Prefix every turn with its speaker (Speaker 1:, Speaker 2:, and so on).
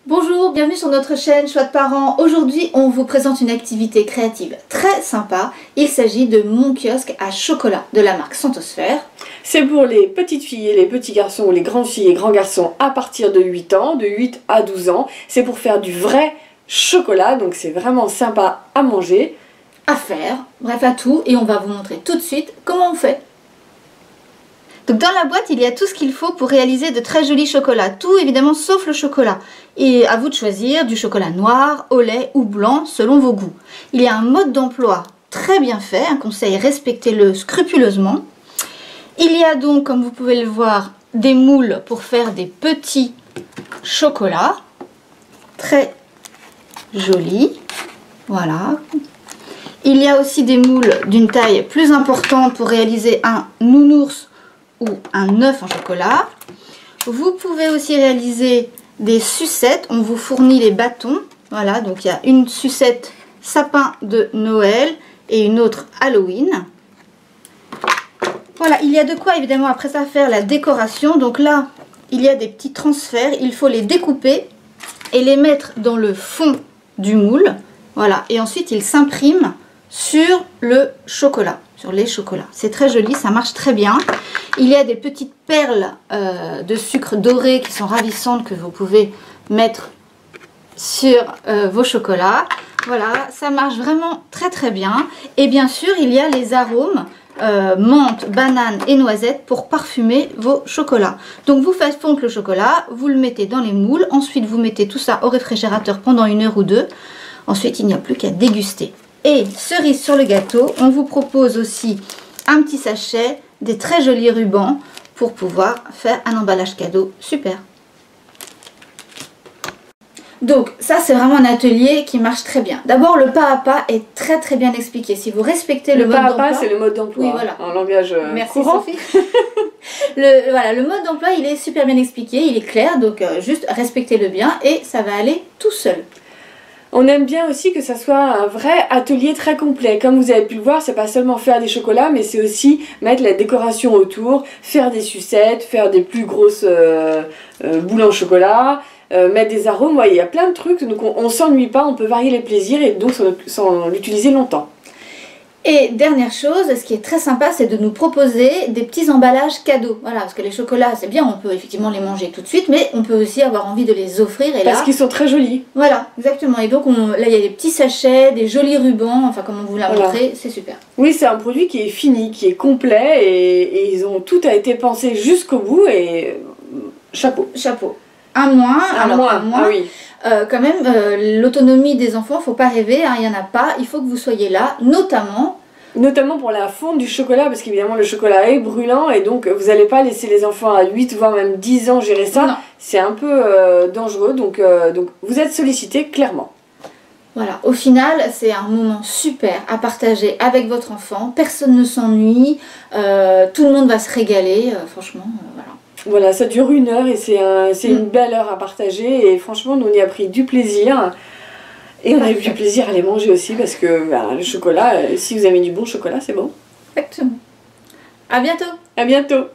Speaker 1: Bonjour, bienvenue sur notre chaîne Choix de Parents. Aujourd'hui, on vous présente une activité créative très sympa. Il s'agit de mon kiosque à chocolat de la marque Santosphère.
Speaker 2: C'est pour les petites filles et les petits garçons, ou les grandes filles et grands garçons à partir de 8 ans, de 8 à 12 ans. C'est pour faire du vrai chocolat, donc c'est vraiment sympa à manger.
Speaker 1: À faire, bref à tout, et on va vous montrer tout de suite comment on fait. Donc dans la boîte, il y a tout ce qu'il faut pour réaliser de très jolis chocolats. Tout évidemment sauf le chocolat. Et à vous de choisir du chocolat noir, au lait ou blanc selon vos goûts. Il y a un mode d'emploi très bien fait, un conseil, respectez-le scrupuleusement. Il y a donc, comme vous pouvez le voir, des moules pour faire des petits chocolats. Très jolis. Voilà. Il y a aussi des moules d'une taille plus importante pour réaliser un nounours ou un œuf en chocolat. Vous pouvez aussi réaliser des sucettes. On vous fournit les bâtons. Voilà, donc il y a une sucette sapin de Noël et une autre Halloween. Voilà, il y a de quoi évidemment après ça faire la décoration. Donc là, il y a des petits transferts. Il faut les découper et les mettre dans le fond du moule. Voilà, et ensuite ils s'impriment sur le chocolat, sur les chocolats. C'est très joli, ça marche très bien. Il y a des petites perles de sucre doré qui sont ravissantes que vous pouvez mettre sur vos chocolats. Voilà, ça marche vraiment très très bien. Et bien sûr, il y a les arômes menthe, banane et noisette pour parfumer vos chocolats. Donc vous faites fondre le chocolat, vous le mettez dans les moules. Ensuite, vous mettez tout ça au réfrigérateur pendant 1 heure ou 2. Ensuite, il n'y a plus qu'à déguster. Et cerise sur le gâteau, on vous propose aussi un petit sachet, des très jolis rubans pour pouvoir faire un emballage cadeau super. Donc ça c'est vraiment un atelier qui marche très bien. D'abord le pas à pas est très très bien expliqué. Si vous respectez le mode d'emploi...
Speaker 2: Le pas à pas c'est le mode d'emploi,
Speaker 1: oui, voilà.
Speaker 2: En langage
Speaker 1: Merci
Speaker 2: courant.
Speaker 1: Sophie. le mode d'emploi il est super bien expliqué, il est clair, donc juste respectez-le bien et ça va aller tout seul.
Speaker 2: On aime bien aussi que ça soit un vrai atelier très complet. Comme vous avez pu le voir, c'est pas seulement faire des chocolats, mais c'est aussi mettre la décoration autour, faire des sucettes, faire des plus grosses boules en chocolat, mettre des arômes. Ouais, il y a plein de trucs, donc on s'ennuie pas, on peut varier les plaisirs et donc sans l'utiliser longtemps.
Speaker 1: Et dernière chose, ce qui est très sympa, c'est de nous proposer des petits emballages cadeaux. Voilà, parce que les chocolats, c'est bien, on peut effectivement les manger tout de suite, mais on peut aussi avoir envie de les offrir. Et
Speaker 2: parce qu'ils sont très jolis.
Speaker 1: Voilà, exactement. Et donc là, il y a des petits sachets, des jolis rubans, enfin comme on vous l'a montré, c'est super.
Speaker 2: Oui, c'est un produit qui est fini, qui est complet, et ils ont tout a été pensé jusqu'au bout, et chapeau.
Speaker 1: Chapeau. Un mois,
Speaker 2: Ah oui.
Speaker 1: Quand même, l'autonomie des enfants, faut pas rêver, hein, il n'y en a pas, il faut que vous soyez là, notamment
Speaker 2: pour la fonte du chocolat, parce qu'évidemment le chocolat est brûlant, et donc vous n'allez pas laisser les enfants à 8 voire même 10 ans gérer ça, c'est un peu dangereux, donc vous êtes sollicité clairement.
Speaker 1: Voilà, au final c'est un moment super à partager avec votre enfant, personne ne s'ennuie, tout le monde va se régaler, franchement, voilà.
Speaker 2: Voilà, ça dure 1 heure et c'est une belle heure à partager, et franchement nous on y a pris du plaisir. Et on a eu du plaisir à les manger aussi, parce que le chocolat, si vous avez du bon chocolat, c'est bon.
Speaker 1: Exactement. À bientôt.
Speaker 2: À bientôt.